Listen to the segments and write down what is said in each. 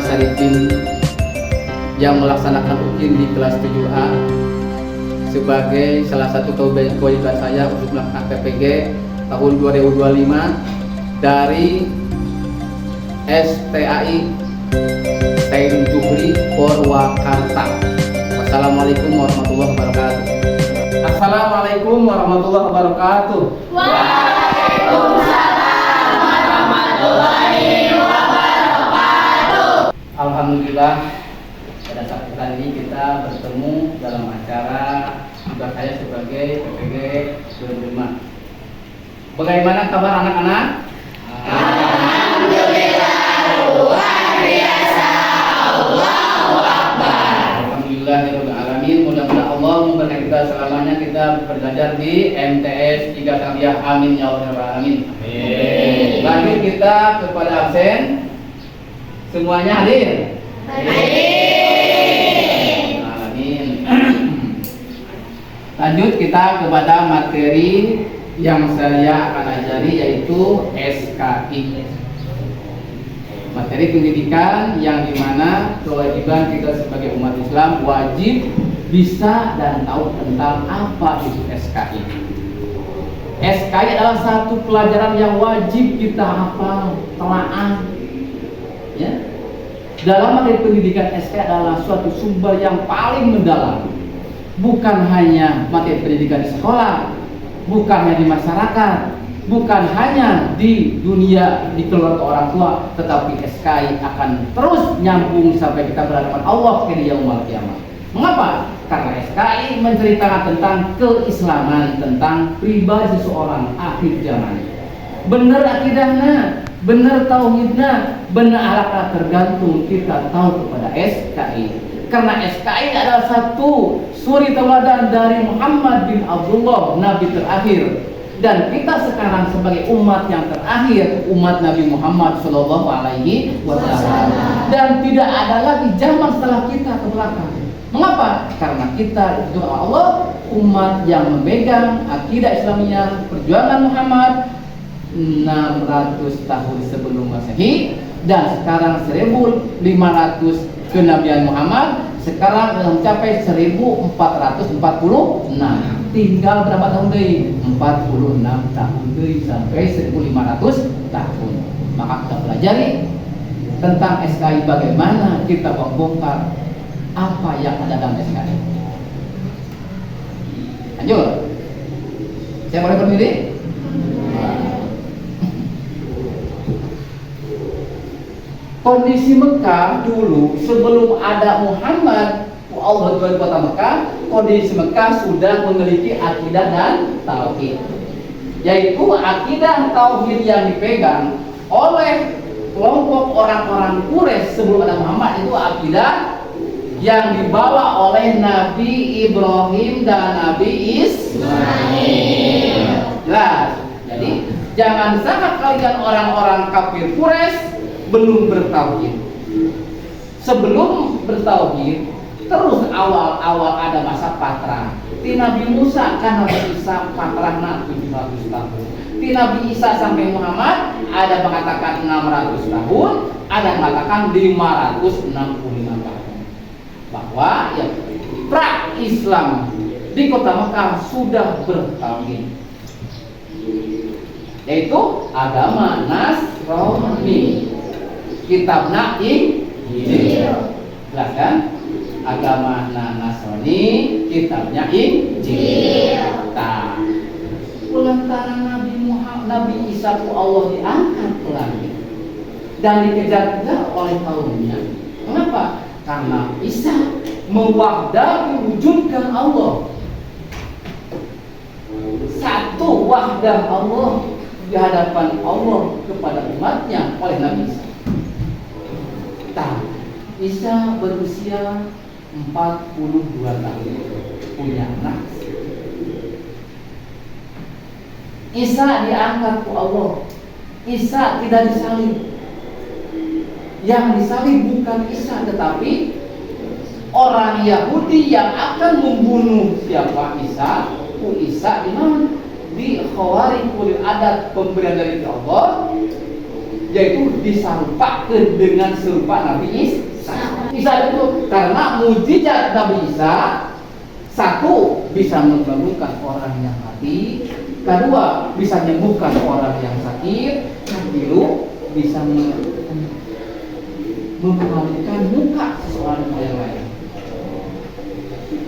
Sarifin yang melaksanakan UKIN di kelas 7A sebagai salah satu kewajiban saya untuk melaksanakan PPG tahun 2025 dari STAI Saint Zuhri Purwakarta. Wassalamualaikum warahmatullahi wabarakatuh. Assalamualaikum warahmatullahi wabarakatuh. Waalaikumsalam warahmatullahi wabarakatuh. Alhamdulillah, pada saat ini kita bertemu dalam acara tugas saya sebagai PPG 2025. Bagaimana kabar anak-anak? Alhamdulillah, luar biasa. Allahu Akbar. Alhamdulillahirrahmanirrahim. Mudah-mudahan Allah memberkati kita selamanya kita belajar di MTS 3 Tarbiyah. Amin ya rabbal alamin. Amin. Lanjut kita kepada absen. Semuanya hadir? Hadir. Amin. Lanjut kita kepada materi yang saya akan ajari, yaitu SKI. Materi pendidikan yang dimana kewajiban kita sebagai umat Islam wajib bisa dan tahu tentang apa itu SKI. SKI adalah satu pelajaran yang wajib kita hafal, telaah. Ya. Dalam materi pendidikan, SKI adalah suatu sumber yang paling mendalam. Bukan hanya materi pendidikan di sekolah, bukan hanya di masyarakat, bukan hanya di dunia, di keluarga orang tua, tetapi SKI akan terus nyambung sampai kita berhadapan Allah di yaumul kiamah. Mengapa? Karena SKI menceritakan tentang keislaman, tentang pribadi seseorang akhir zaman. Benar akidahnya, benar tauhidnya, benar akhlaknya, tergantung kita tahu kepada SKI. Karena SKI adalah satu suri tauladan dari Muhammad bin Abdullah, Nabi terakhir. Dan kita sekarang sebagai umat yang terakhir, umat Nabi Muhammad Shallallahu Alaihi Wasallam. Dan tidak ada lagi zaman setelah kita ke belakang. Mengapa? Karena kita itu Allah, umat yang memegang akidah Islamiyah, perjuangan Muhammad 600 tahun sebelum Masehi, dan sekarang 1500 kenabian Muhammad, sekarang mencapai 1446. Tinggal berapa tahun deh? 46 tahun deh sampai 1500 tahun. Maka kita pelajari tentang SKI, bagaimana kita membongkar apa yang ada dalam SKI. Lanjut. Saya boleh berdiri? Kondisi Mekah dulu sebelum ada Muhammad, Allah di kota Mekah, kondisi Mekah sudah memiliki akidah dan tauhid. Yaitu akidah tauhid yang dipegang oleh kelompok orang-orang Quraisy sebelum ada Muhammad, itu akidah yang dibawa oleh Nabi Ibrahim dan Nabi Ismail. Jelas. Jadi jangan sampai kalian orang-orang kafir Quraisy belum bertauhid. Sebelum bertauhid, terus awal-awal ada masa patrah. Di Nabi Musa kan Nabi Isa patrahna 700 tahun. Di Nabi Isa sampai Muhammad ada mengatakan 600 tahun, ada mengatakan 565 tahun. Bahwa ya, pra Islam di kota Mekah sudah bertauhid, yaitu agama Nasrani. Kitabna Injil. Jelas kan? Agama Nasrani, kitabnya Injil. Lantaran Nabi Isa ku Allah diangkat ke langit dan dikejar-kejar oleh kaumnya. Kenapa? Karena Isa mewahdahi wujudkan Allah. Satu wahdah Allah di hadapan Allah kepada umatnya oleh Nabi Isa. Isa berusia 42 tahun, punya anak. Isa diangkat ke Allah. Isa tidak disalib. Yang disalib bukan Isa, tetapi orang Yahudi yang akan membunuh siapa? Isa. Isa di mana? Di Khawarij adat pemberian dari Allah, yaitu diserupakan dengan serupa Nabi Isa. Isa itu karena mujizat Nabi Isa, satu bisa membangunkan orang yang mati, kedua bisa menyembuhkan orang yang sakit, ketiga bisa memperhatikan muka seseorang yang lain.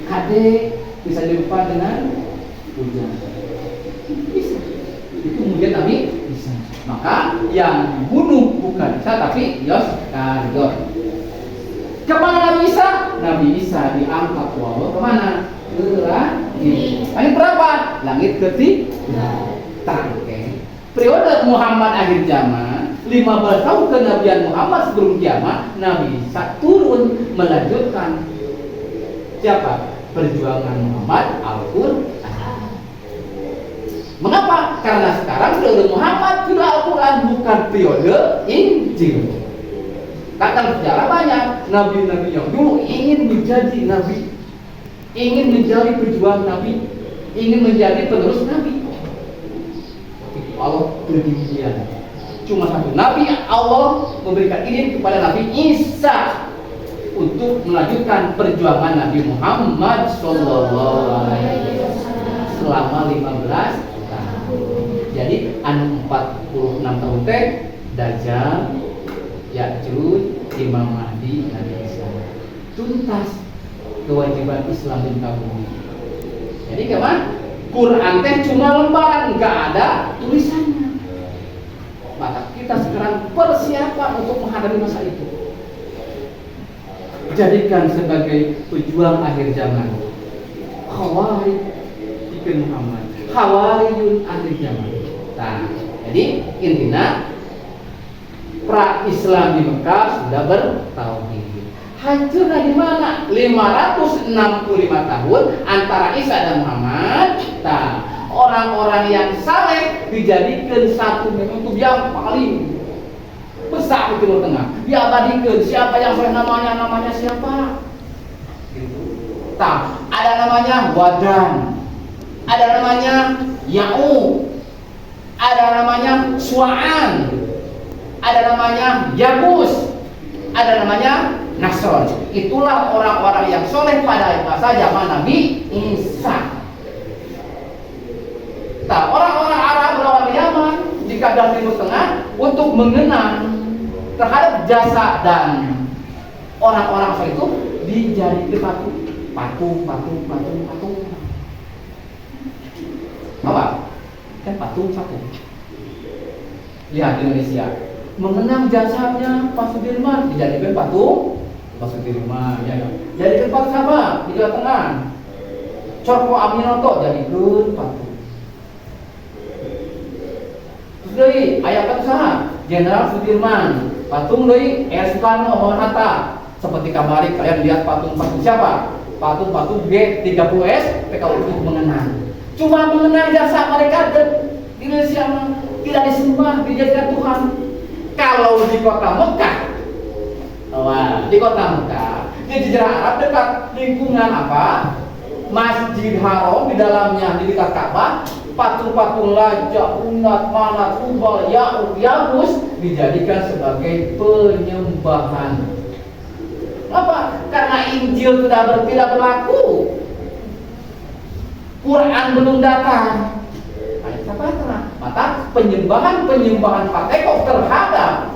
Kade bisa dilupa dengan hujan. Bisa. Itu kemudian Nabi bisa. Maka yang bunuh bukan Isa tapi Iskariot. Kemana Nabi Isa? Nabi Isa diangkat Allah kemana? Ke langit. Langit berapa? Langit ketiga. Tangke. Periode Muhammad akhir zaman, 15 tahun kenabian Muhammad sebelum kiamat, Nabi Isa turun melanjutkan siapa? Perjuangan Muhammad Al-Quran. Mengapa? Karena sekarang periode Muhammad periode Al-Quran, bukan periode Injil. Kata sejarah banyak nabi-nabi yang dulu ingin menjadi nabi, ingin menjadi pejuang nabi, ingin menjadi penerus nabi. Allah berdirian. Cuma satu nabi Allah memberikan izin kepada Nabi Isa untuk melanjutkan perjuangan Nabi Muhammad Sallallahu Alaihi Wasallam selama 15 tahun. Jadi anu 46 tahun teh Dajjal, Ya'juj, Imam Mahdi, Nabi Isa. Tuntas kewajiban Islam di bumi. Jadi kawan, Quran teh cuma lembaran, nggak ada tulisannya. Maka kita sekarang persiapan untuk menghadapi masa itu. Jadikan sebagai pejuang akhir zaman. Khawarij ikut Muhammad, Khawarijun akhir zaman. Nah, jadi intinya pra-Islam di Mekah sudah bertauhid. Hancurnya di mana? 565 tahun antara Isa dan Muhammad. Nah, orang-orang yang saleh dijadikan satu momentum yang paling besar di Timur Tengah. Diabadikan siapa yang saleh namanya siapa? Gitu. Nah, ada namanya Wadan, ada namanya Ya'u, ada namanya Su'an, ada namanya Yabus, ada namanya Nasron. Itulah orang-orang yang soleh pada masa zaman Nabi Isa. Nah, orang-orang Arab, orang Yaman di kadang Timur Tengah untuk mengenang terhadap jasa dan orang-orang soleh itu dijadikan patung. Apa? Kan patung. Lihat di Indonesia, mengenang jasanya Pak Sudirman dijadikan patung Pak Sudirman, ya. Jadikan patung siapa? Di Jawa Tengah. Corko Aminoto jadikan patung. Terus deui aya patung saha? Jenderal Sudirman. Patung deui Soekarno Hatta. Seperti kemarin kalian lihat patung-patung siapa? Patung-patung G30S PK untuk mengenang. Cuma mengenang jasa mereka dan Indonesia tidak disembah, dijadikan Tuhan. Kalau di kota Mekah, di kota Mekah, di Jazirah Arab dekat lingkungan apa? Masjid Haram, di dalamnya di dekat Ka'bah, patung-patung Lajah, Unat, Manat, Hubal, Ya'uq, Yabus dijadikan sebagai penyembahan. Apa? Karena Injil tidak berlaku, Quran belum datang. Maka penyembahan patekok terhadap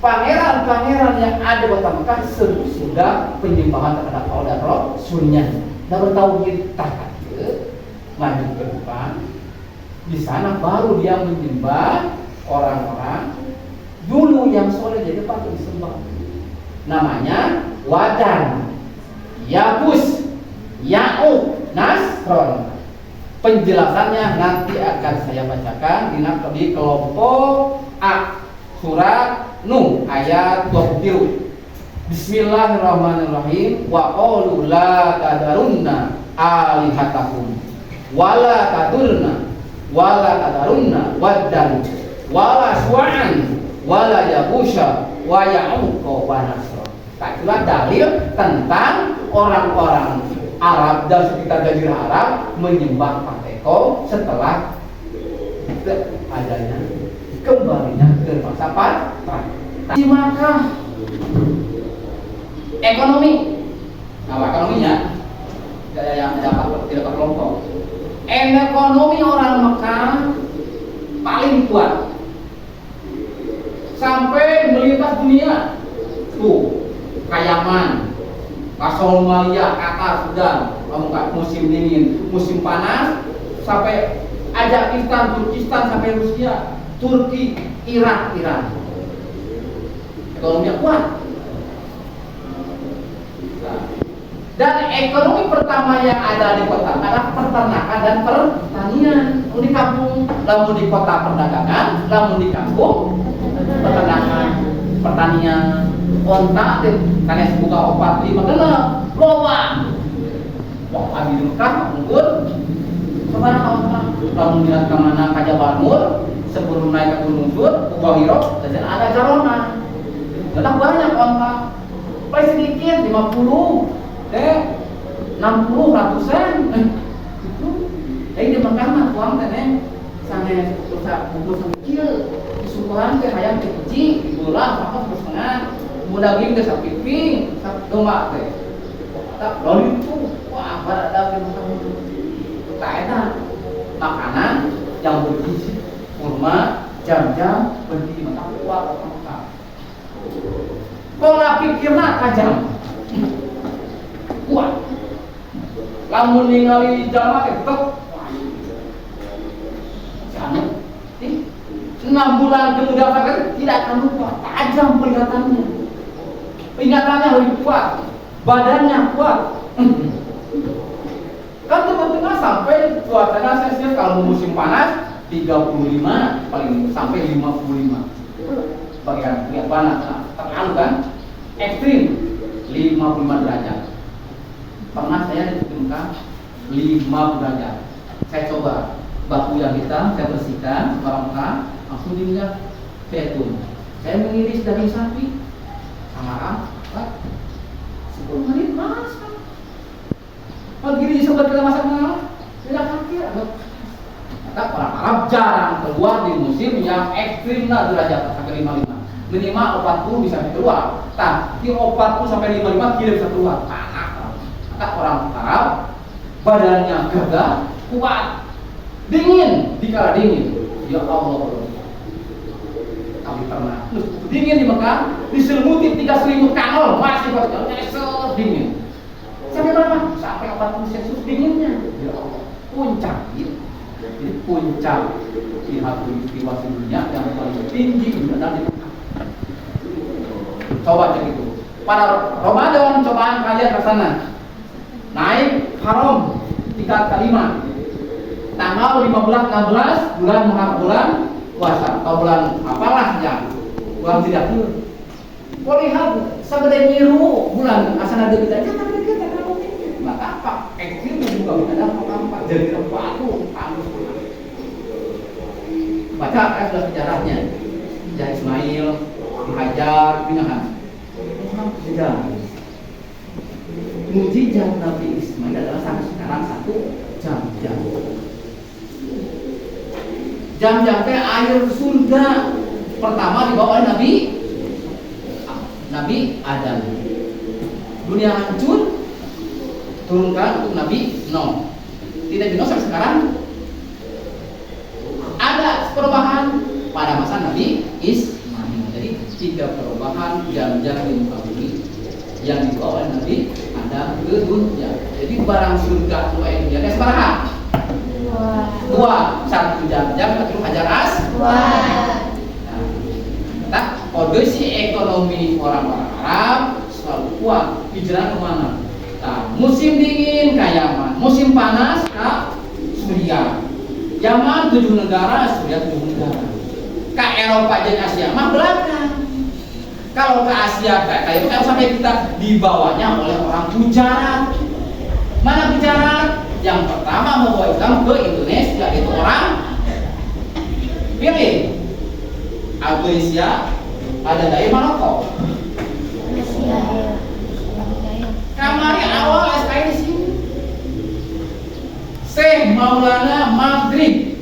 pangeran-pangeran yang ada di kota Mekah sudah penyembahan terhadap Allah dan Rasulnya. Dan bertauhid maju ke depan. Di sana baru dia menyembah orang-orang dulu yang soleh jadi patut disembah. Namanya Wadan, Yabus, Ya'uq, Nasron. Penjelasannya nanti akan saya bacakan di kelompok A surat Nuh ayat 20. Bismillahirrahmanirrahim. Wa qalu la tadarunna alihatakum wala tadarunna waddan wala su'an wala yabusha wa ya'uq wa nasr. Itulah dalil tentang orang-orang Arab dan sekitar Jazirah Arab menyembah pateko setelah adanya kembalinya ke masa perang. Di Makkah Ekonomi, apa ekonominya? Yang tidak kelompok. Ekonomi orang Mekah paling kuat sampai melintas dunia. Tuh, Yaman, Somalia, Qatar, Sudan, musim dingin, musim panas, sampai Azerbaijan, Turkistan, sampai Rusia, Turki, Iran. Ekonominya kuat. Dan ekonomi pertama yang ada di kota adalah peternakan dan pertanian. Di kampung, namun di kota perdagangan, namun di kampung peternakan, pertanian. Kontak karena buka opat 5 genep loba. Wah, abi di Mekah mungkin sebarang orang lamun lihat ke mana ka Jabarmur sebelum naik ke Gunung Sur, Kubah Hiro, dan ada Jarona. Banyak kontak. Paling sedikit 50, 60 ratusan. Itu. Jadi di Mekah mah uang teh sange bungkus kecil. Disukuhan teh hayam teh hiji, dibulan sama setengah. Daging teh sapiping, domba teh. Tak lalu itu, wah pada daging macam tak enak. Makanan yang bergizi, kurma, jam-jam, bergizi macam kuat macam. Pola pikirnya tajam, kuat. Lamun ningali jamaah tetap, jangan. 6 bulan kemudian tidak akan lupa, tajam penglihatannya. Ingatannya lebih kuat, badannya kuat. Kan tengah-tengah sampai cuacanya Celsius kalau musim panas 35 paling sampai 55. Bagian lihat panas, nah, terlalu kan ekstrim 55 derajat. Pernah saya ditemukan 5 derajat. Saya coba baku yang hitam saya bersihkan barang langsung dilihat zaitun. Saya mengiris daging sapi. Sama 10 menit masak. Pagi ini sobat kita masak malam, tidak khawatir. Kata orang Arab jarang keluar di musim yang ekstrim lah derajat sampai 55. Minimal 40 bisa keluar. Tapi 40 sampai 55 tidak bisa keluar. Kata orang Arab badannya gagah, kuat, dingin dikala dingin. Ya Allah. Kami pernah dingin di Mekah, diselimuti 3 selimut kanol, masih pada dingin. Sampai berapa? Sampai 40 Celsius dinginnya. Ya Allah, puncak gitu. Jadi puncak pihak peristiwa dunia yang paling tinggi ada di Mekah. Coba cek itu. Pada Ramadan cobaan kalian ke sana. Naik haram tingkat kelima. Tanggal 15 16 bulan Muharram bulan puasa atau bulan apalah ya, bulan tidak pun. Kau lihat segede biru bulan asal ada kita aja tapi kita tahu. Maka apa? Ekstrim juga ada apa jadi batu panas. Baca sudah sejarahnya. Sejarah Ismail, Hajar, Binahan. Sejarah. Mujizat Nabi Ismail adalah sampai sekarang 1 jam. Jam-jam teh air surga pertama dibawa oleh Nabi Adam. Dunia hancur, turunkan untuk Nabi Nuh. Tidak Nuh sampai sekarang ada perubahan pada masa Nabi Ismail. Jadi 3 perubahan jam-jam di muka bumi yang dibawa oleh Nabi Adam ke dunia. Jadi barang surga itu yang dia sebarang. 2, 1 jam, satu hajar aswad. Nah, kondisi ekonomi orang-orang Arab selalu kuat. Hijrah kemana? Nah, musim dingin ke Yaman, musim panas ke Suriah. Yaman 7 negara, Suriah 7 negara. Ke Eropa dan Asia mah belakang. Kalau ke Asia kayak itu sampai kita dibawanya oleh orang Gujarat. Mana Gujarat? Yang pertama membawa Islam ke Indonesia itu orang pilih Indonesia ada dari Maroko. Kamari awal SKI di sini. Syekh Maulana Maghrib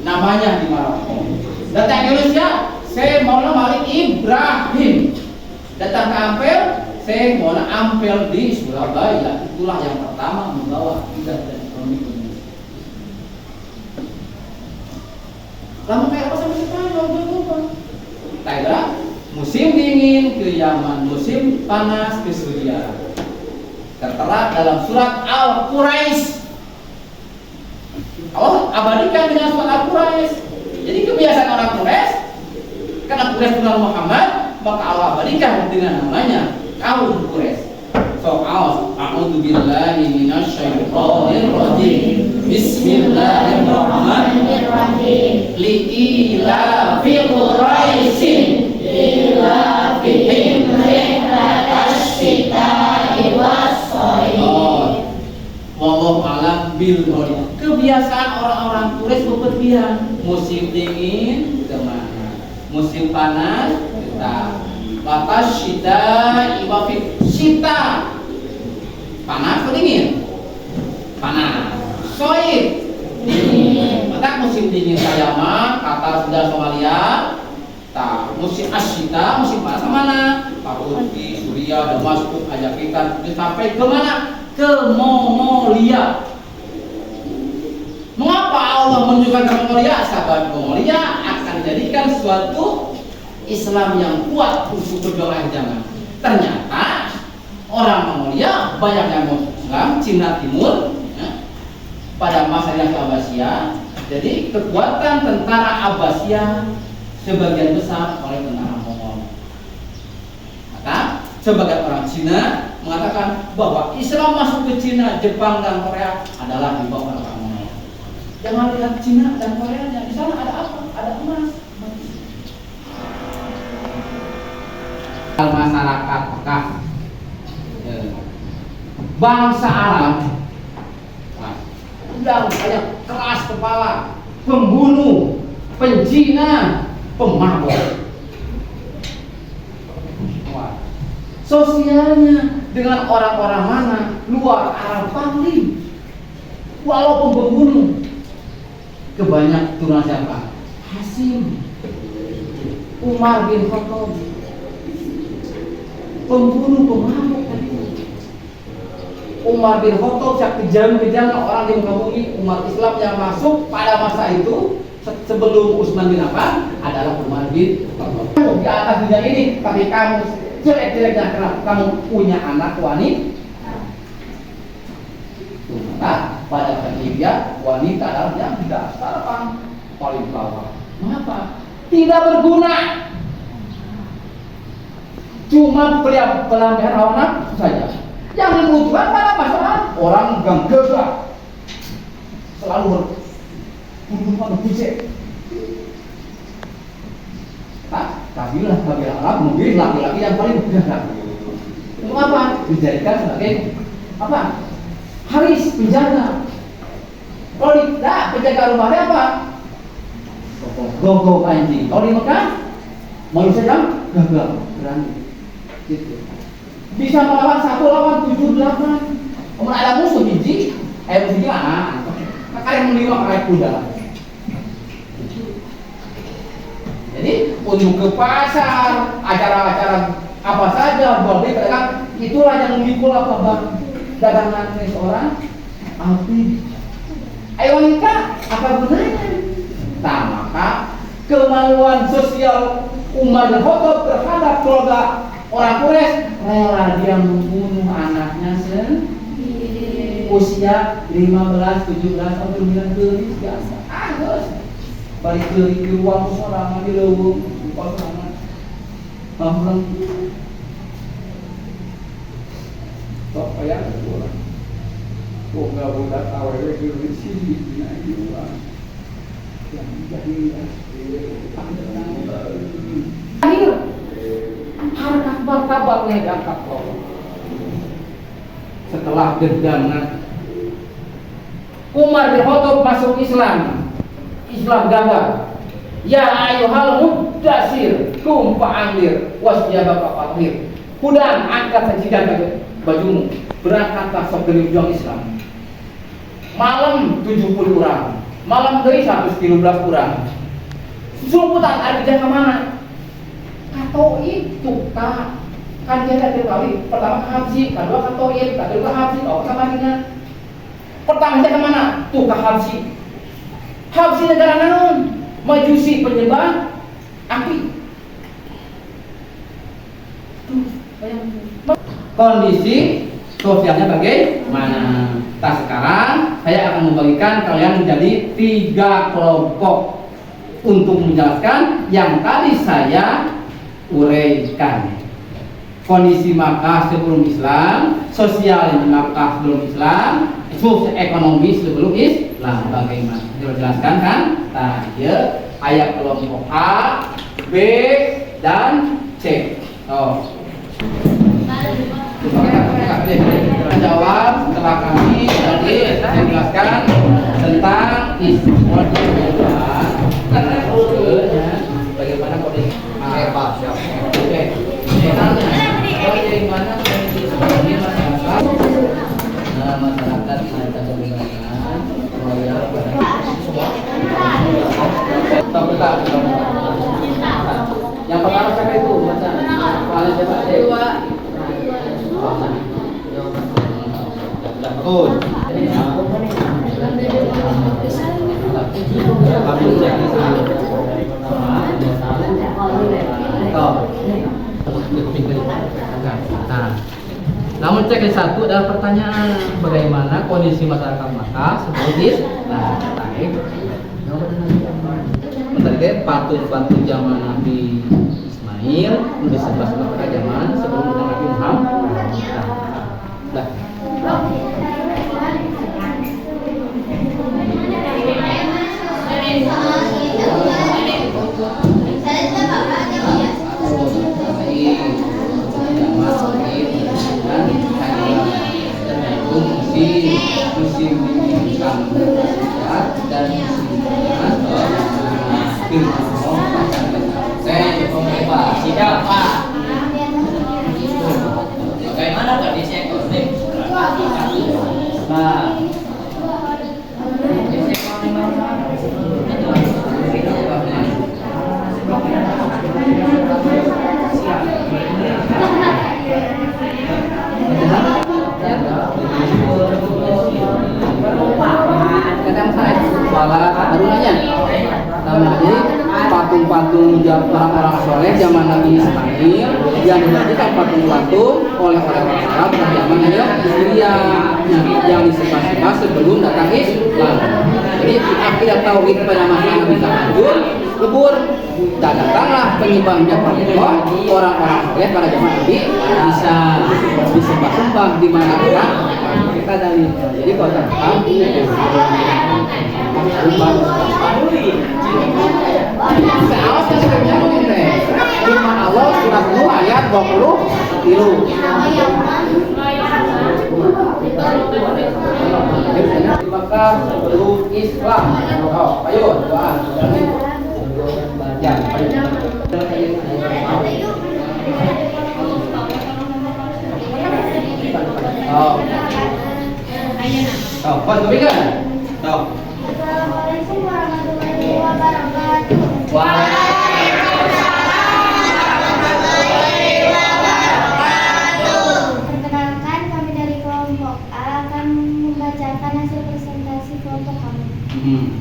namanya di Maroko. Datang Indonesia Syekh Maulana Malik Ibrahim Saya mau ampel di Surabaya, itulah yang pertama membawa akidah dan ekonomi Indonesia. Lama kayak apa sama sekarang? Tiger, musim dingin ke Yaman, musim panas ke Syria. Tertera dalam surat Al-Quraisy. Allah abadikan dengan surat Al-Quraisy. Jadi kebiasaan orang Quraisy, karena Quraisy kenal Muhammad, maka Allah abadikan dengan namanya kaum Quraisy. So, a'udzu billahi minasyaitonir rajim. Bismillahirrahmanirrahim. Li'ilafi Quraisyin ilafihim rihlatash shita'i was-shayf. Wallahu a'lam bil hidayah. Kebiasaan orang-orang Quraisy bepergian. Musim dingin kemana? Musim panas kita. Batas syita iwafik syita. Panas atau dingin? Panas. Soib dingin. Maka musim dingin Yaman, Qatar, Sudan, Somalia. Musim asyita, musim panas kemana? Turki, Suria, Damaskus, Ajakitan, sampai kemana? Ke Mongolia. Mengapa Allah menunjukkan ke Mongolia? Sahabat, Mongolia akan dijadikan suatu Islam yang kuat untuk berjuang zaman. Ternyata orang Mongolia banyak yang Islam, Cina Timur pada masa dinasti Abbasiyah. Jadi kekuatan tentara Abbasiyah sebagian besar oleh tentara Mongol. Maka sebagian orang Cina mengatakan bahwa Islam masuk ke Cina, Jepang dan Korea adalah di bawah orang Mongol. Jangan lihat Cina dan Korea, di sana ada apa? Ada emas. Masyarakat Mekah, bangsa Arab, yang banyak keras kepala, pembunuh, penjina, pemabuk. Sosialnya dengan orang-orang mana? Luar Arab Pangli. Walaupun pembunuh, kebanyak turunan siapa? Hasim, Umar bin Khattab. Pembunuh, pemabuk tadi. Umar bin Khattab yang kejam-kejam orang di muka bumi. Umat Islam yang masuk pada masa itu sebelum Utsman bin Affan adalah Umar bin Khattab. Di atas dunia ini, tapi kamu jelek-jeleknya karena kamu punya anak wanita. Maka pada akhirnya wanita adalah yang dasar paling bawah. Mengapa? Tidak berguna. Cuma pelampiasan hawa nafsu saja. Yang dibutuhkan pada masalah orang gang gagah, selalu berbunuh fisik. Kabilah Arab mungkin laki-laki yang paling gagah. Untuk apa? Dijadikan sebagai apa? Haris penjaga. Kalau tidak penjaga rumahnya apa? Gogo anjing. Kalau di Mekah manusia yang gagah, berani. Gitu. Bisa melawan 1 lawan 7, 8. Kemudian ada musuh biji, musuh gimana? Maka yang melima kayak kuda. Jadi untuk ke pasar, acara-acara apa saja, boleh pedagang, itulah yang memikul apa bang? Dagangan seorang api. Ayo wanita, apa gunanya? Nah, maka kemaluan sosial Umar bin Khattab terhadap keluarga orang Quraisy, rela dia membunuh anaknya sendiri usia 15, 17 atau 9 tahun biasa. Terus balik ke ruang seorang di lubung di kosangan. Pulang. Sok ya pulang. Kok enggak budak awalnya di sini di luar. Yang jadi akhir harkat martabatnya diangkat Allah. Setelah dendangan Umar bin Khattab masuk Islam gagah. Ya ayyuhal mudassir kum fa'andir wasjabaka fathir. Kudan angkat sajikan bajumu, berangkatlah sok berjuang Islam. Malam 70 orang, malam dari 113 orang. Sumputan artinya kemana? Atau itu kak Kan dia ada kali, pertama ke Habsi, kedua ke Toib, kedua ke Habsi, ke Madinah. Pertama dia kemana? Tuh ke Habsi. Habsi negara naon? Majusi penyembah api. Kondisi sosialnya bagaimana? Nah, sekarang saya akan membagikan kalian menjadi 3 kelompok untuk menjelaskan yang tadi saya uraikan. Kondisi Makkah sebelum Islam, sosial di Makkah sebelum Islam, sosial ekonomi sebelum Islam, bagaimana? Dijelaskan kan? Nah, ya, ayat kelompok A, B, dan C. Oh. Jawab setelah kami tadi menjelaskan tentang Islam. Bagaimana kondisi? Oke. Bagaimana kondisi ekonomi masyarakat? Masyarakat ada kebebasan, royal, yang pertama siapa itu? Paling siapa? Dua. Betul. Nah, namun cek yang satu adalah pertanyaan bagaimana kondisi masyarakat Makkah sebelum Islam. Tadi patung-patung zaman Nabi Ismail disebut pada zaman sebelum Nabi Muhammad. Nah, musim dan siapa? Bagaimana kondisi ekonomi? Nah, kadang saya baru nanya namanya patung-patung orang-orang soleh zaman Nabi Ismail yang dijadikan patung-patung oleh orang-orang Arab pada zaman Syria yang disembah-sembah sebelum datang Islam. Jadi akidah tauhid pada masa Nabi hancur, lebur, dan datanglah penyembahnya Allah, orang-orang soleh pada zaman Nabi bisa disembah-sembah di mana-mana. Kita dari jadi kalau tahu seawas yang sebenarnya mengintip firman Allah surat Nuh ayat 20 Maka sebelum Islam. Oh, ayo doa. Ya, oh. Oh, pas kan? Oh. Assalamualaikum warahmatullahi wabarakatuh. Waalaikumsalam warahmatullahi wabarakatuh. Perkenalkan, kami dari kelompok A akan membacakan hasil presentasi kelompok kami.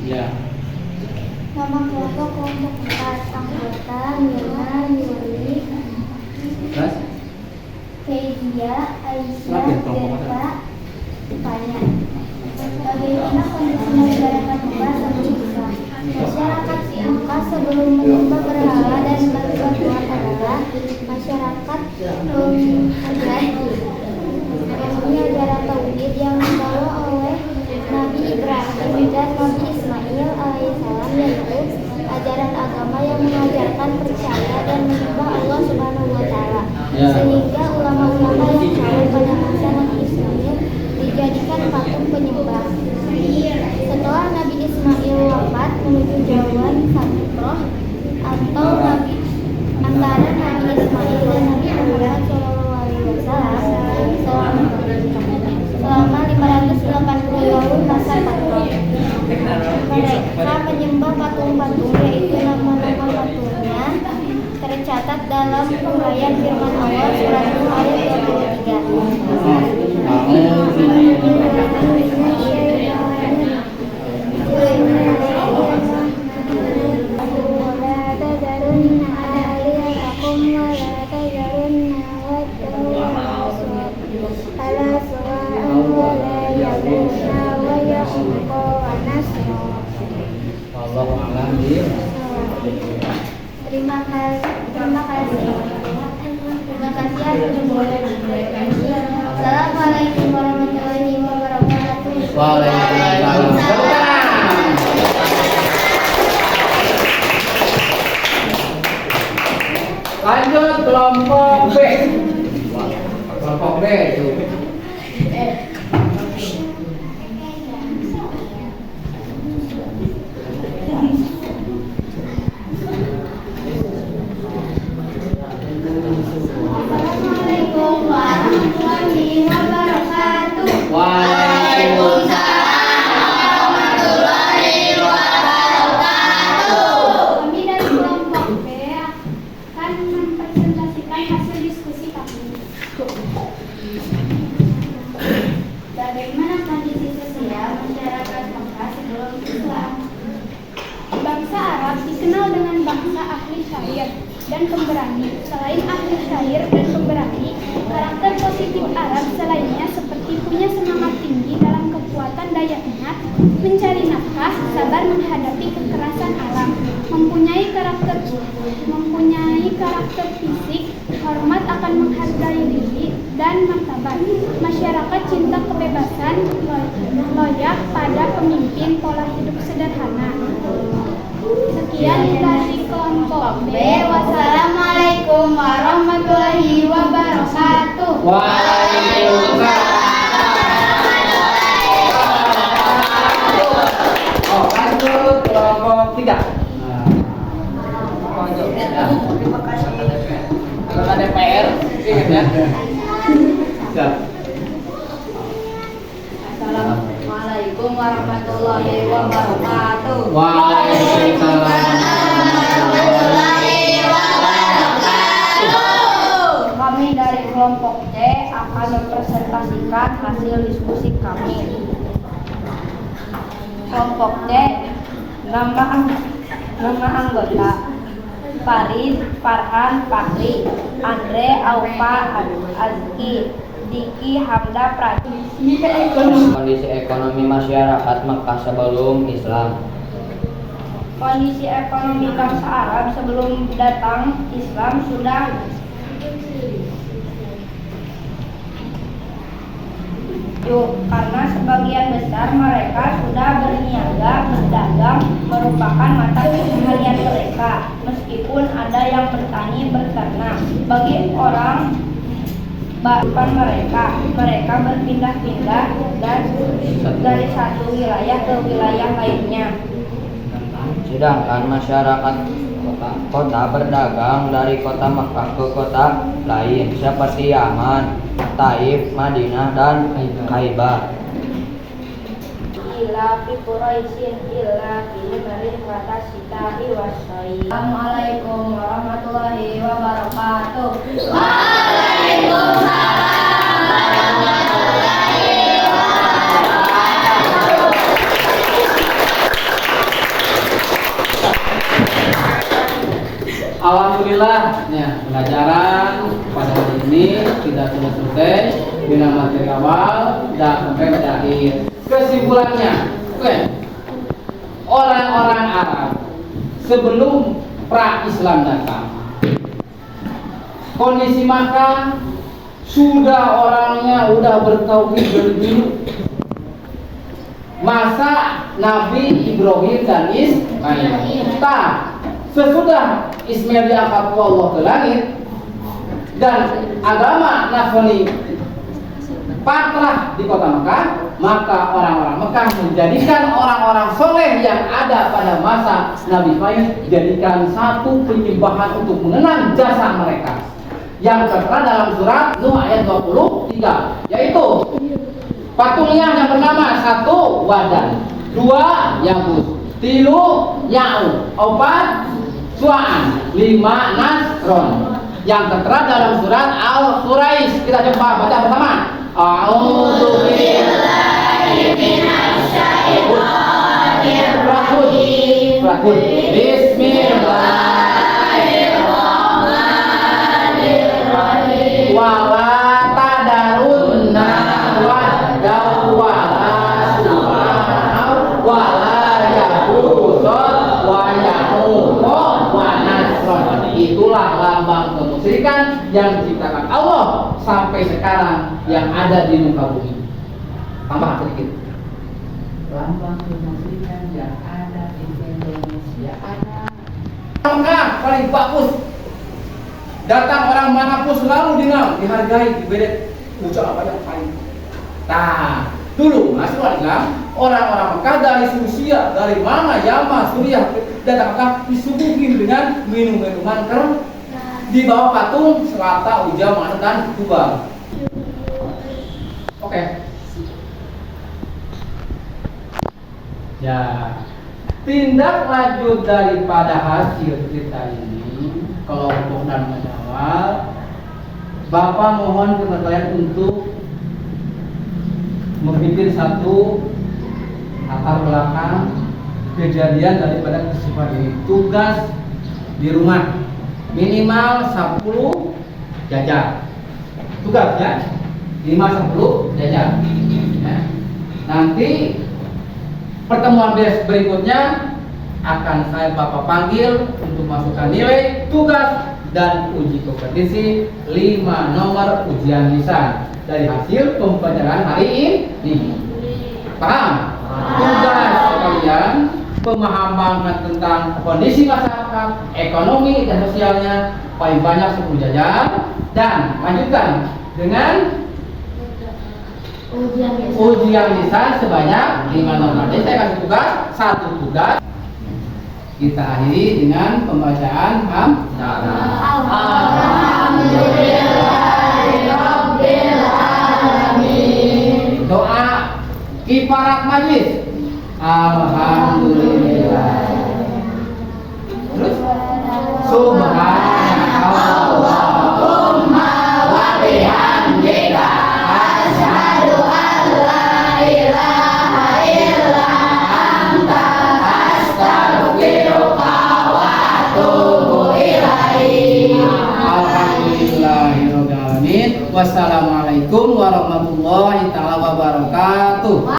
Ya. Nama kelompok 4, anggota Mirna, Yuli, Terus? Feidia, Aisyah, Zeta, Fanya. Bagaimana kondisi masyarakat Mekah sebelum Islam? Masyarakat Mekah sebelum menyembah berhala dan batuan adalah masyarakat punya ajaran tauhid yang dibawa oleh Nabi Ibrahim dan Nabi Ismail alaihissalam, yaitu ajaran agama yang mengajarkan percaya dan menyembah Allah Subhanahu wa Ta'ala. Sehingga ulama-ulama yang tahu pada masa Nabi Ismail dijadikan patung penyembah. Setelah Nabi Ismail wafat menuju jauhan Fatrah atau Nabi antara Nabi Ismail dan Nabi Muhammad SAW selama 580 tahun masa Fatrah. Mereka menyembah patung-patung, yaitu nama-nama patungnya tercatat dalam penggaya ayat firman Allah surat Nuh ayat 23. Wallahu a'lam bishawab. Terima kasih. Terima kasih Assalamualaikum warahmatullahi wabarakatuh. Waalaikumsalam. Lanjut kelompok B. Kelompok B itu. Assalamualaikum warahmatullahi wabarakatuh. Waalaikumsalam. Kami dari kelompok B akan mempresentasikan hasil diskusi kami. Bagaimana kondisi sosial masyarakat Mekah sebelum Islam? Bangsa Arab dikenal dengan bangsa ahli syair dan pemberani. Selain ahli syair dan pemberani, karakter positif Arab selainnya seperti punya semangat tinggi dalam kekuatan daya ingat, mencari nafkah, sabar menghadapi kekerasan alam, mempunyai karakter fisik, hormat akan menghargai diri dan martabat. Masyarakat cinta kebebasan, loyak pada pemimpin, pola hidup sederhana. Sekian dari kelompok B. Wassalamualaikum warahmatullahi wabarakatuh. Waalaikumsalam. Oh, lanjut kelompok 3. Anggota DPR, ingat ya. Siap. Assalamualaikum warahmatullahi wabarakatuh. Kami dari kelompok C akan mempresentasikan hasil diskusi kami. Kelompok C, nama anggota Farid, Farhan, Fakri, Andre, Aufa, Azki, Diki, Hamda, Prati. Kondisi ekonomi masyarakat Mekah sebelum Islam. Kondisi ekonomi bangsa Arab sebelum datang Islam sudah karena sebagian besar mereka sudah berniaga, berdagang, merupakan mata pencaharian mereka. Meskipun ada yang bertani, berternak, bagi orang bahkan mereka berpindah-pindah dan dari satu wilayah ke wilayah lainnya. Sedangkan masyarakat kota berdagang dari kota Mekah ke kota lain seperti Yaman, Taif, Madinah, dan Khaibah. Ila fi Quraisyin illa fi marifata sitahi wasai. Assalamualaikum warahmatullahi wabarakatuh. Alhamdulillah, ya, pelajaran pada hari ini tidak selesai dengan materi awal dan sampai pada akhir. Kesimpulannya, orang-orang Arab sebelum pra-Islam datang, kondisi Makkah sudah orangnya udah bertauhid dari dulu. Masa Nabi Ibrahim dan Ismail. Sesudah Ismail diangkat Allah ke langit dan agama Nasrani pasrah di kota Mekah, maka orang-orang Mekah menjadikan orang-orang soleh yang ada pada masa Nabi Ismail jadikan satu penyembahan untuk mengenang jasa mereka yang tertera dalam surat Nuh ayat 23, yaitu patungnya yang bernama 1 Wadan, 2 Yabus, 3 Ya'u, 4 Su'an, 5 Nasron, yang tertera dalam surat Al-Quraisy. Kita coba baca bersama. A'udzubillahi minasyaitonir rajim. Bismillahirrahmanirrahim. Wala tadarunna waddaw wala suwa'a wala yahudot wa yahuqo wa nasron. Itulah lambang kemusyrikan yang diciptakan Allah sampai sekarang yang ada di muka bumi. Tambah sedikit. Lambang kemusyrikan yang ada di Indonesia ada. Maka paling bagus. Datang orang manapun selalu dihargai, diberi ucap apa yang paling. Nah, dulu masuk Islam, orang-orang Mekah dari Rusia, dari mana, Yaman, Suriah, datang Mekah disuguhi dengan minum-minuman keras di bawah patung Selata, Uja, Mana dan Kuba. Oke. Ya, tindak lanjut daripada hasil cerita ini, kelompok dan menawar, Bapak mohon kepada kalian untuk membuat satu latar belakang kejadian daripada kesempatan ini. Tugas di rumah minimal 10 jajar. Tugas ya, minimal 10 jajar. Ya. Nanti pertemuan berikutnya akan saya Bapak panggil untuk masukkan nilai tugas dan uji kompetisi 5 nomor ujian lisan dari hasil pembelajaran hari ini. Paham? Tugas kalian pemahaman tentang kondisi masyarakat, ekonomi dan sosialnya paling banyak 10 jajar, dan lanjutkan dengan ujian lisan sebanyak 5 nomor. Jadi saya kasih tugas, 1 tugas. Kita akhiri dengan pembacaan hamdalah. Alhamdulillahirabbil alamin. Doa kifarat majlis. Alhamdulillah. Terus subhanallahumma wa bihamdika asyhadu an la ilaha illa anta astaghfiruka wa atubu ilaik. Alhamdulillahirabbil alamin. Wassalamualaikum warahmatullahi taala wabarakatuh.